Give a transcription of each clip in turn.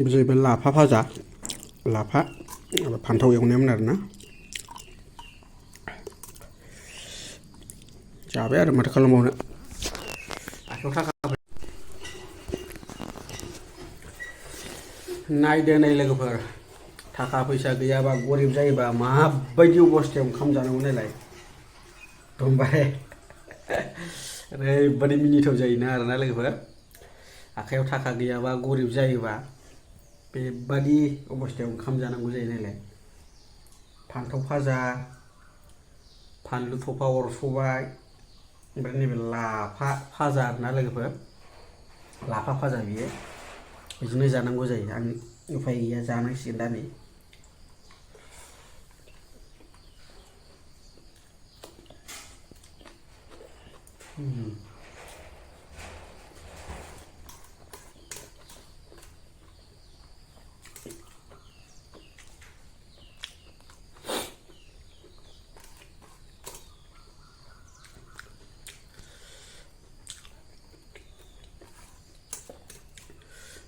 जाहैबाय लाफा भाजा लाफा फान्थाव एवनायमोन आरोना जाबाय आरो माथो खालामबावनो आखायाव थाखा नायदो नै लोगोफोर थाखा फैसा गैयाबा गरिब जायोबा माबायदि अबस्थायाव ओंखाम जानांगौ नायलाय एकदमबारे ओरैबायदि मिनिथाव जायोना आरोना लोगोफोर आखायाव थाखा गैयाबा गरिब जायोबा बेबादि अबस्थायाव ओंखाम जानांगौ जायो नायलाय फान्थाव भाजा फानलु थफा अरस'बाय ओमफ्राय नैबे लाफा भाजा आरोना लोगोफोर लाफा भाजा बियो बिदिनो जानांगौ जायो आं उफाय गैया जानांसिगोन दा नै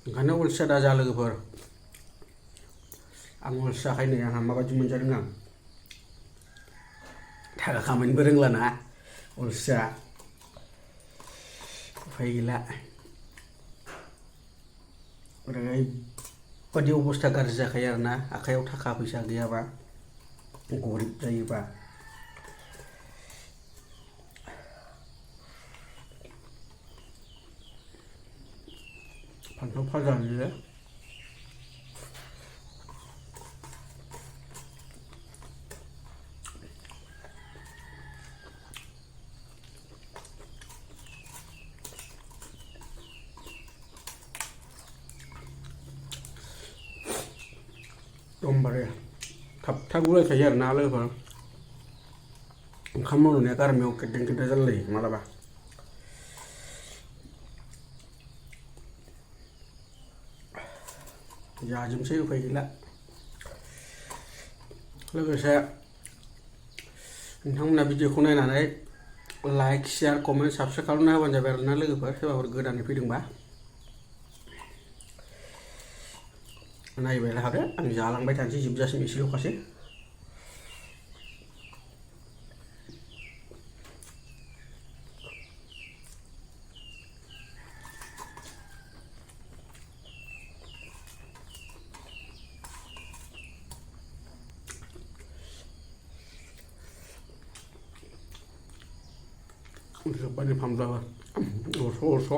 ओंखायनो अलसिया दाजा लोगोफोर आं अलसियाखायनो आंहा माबायदि मोनजादों आं थाखा खामायनोबो रोंलाना अलसिया उफाय गैला ओरैबायदि अबस्था गाज्रि जाखायो आरोना आखायाव थाखा फैसा गैयाबा गरिब जायोबा फान्थाव भाजा बियो एकदमबारे थाब गुलायखायो आरोना लोगोफोर ओंखाम मोननाया गारमायाव गेदें गेदें जालायो मालाबा जाजोबसै उफाय गैला लोगोसे नोंथांमोना भिडिअखौ नायनानै लाइक शेयार कमेन्ट साबस्क्राइब खालामना होबानो जाबाय आरोना लोगोफोर सोरबाफोर गोदानै फैदोंबा नायबाय थादो आं जालांबाय थानोसै जोबजासिम एसेल'खासै जोब्बाय नै फामब्लाबो अरस'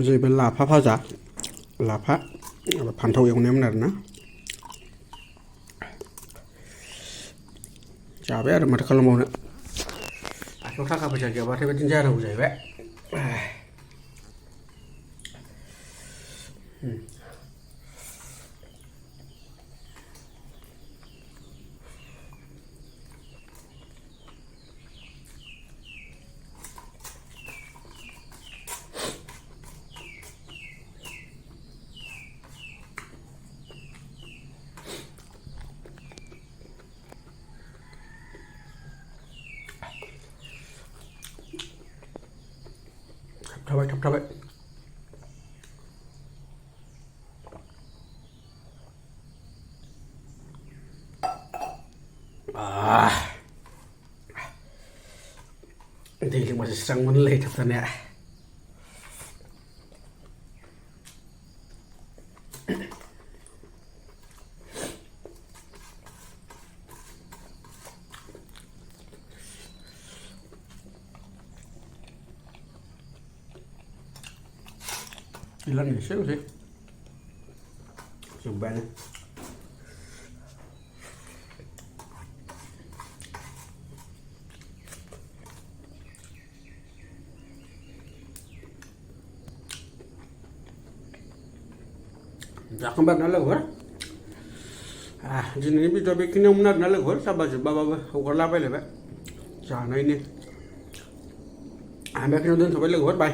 जाहैबाय लाफा भाजा लाफा फान्थाव एवनायमोन आरोना जाबाय आरो माथो खालामबावनो आखायाव थाखा फैसा गैयाबाथाय बिदिनो जानांगौ जाहैबाय थाबथाबाय दै लोंबासो स्रां मोनलायो थाबथानाया gila nih seru sih cobain जाखांबाय आरोना लोगोफोर दिनैनि भिडिअ बेखिनियावमोन आरोना लोगोफोर जाबा जोब्बाबाबो हगारलाबायलायबाय जानायनि आं बेखिनियाव दोनथ'बाय लोगोफोर बाय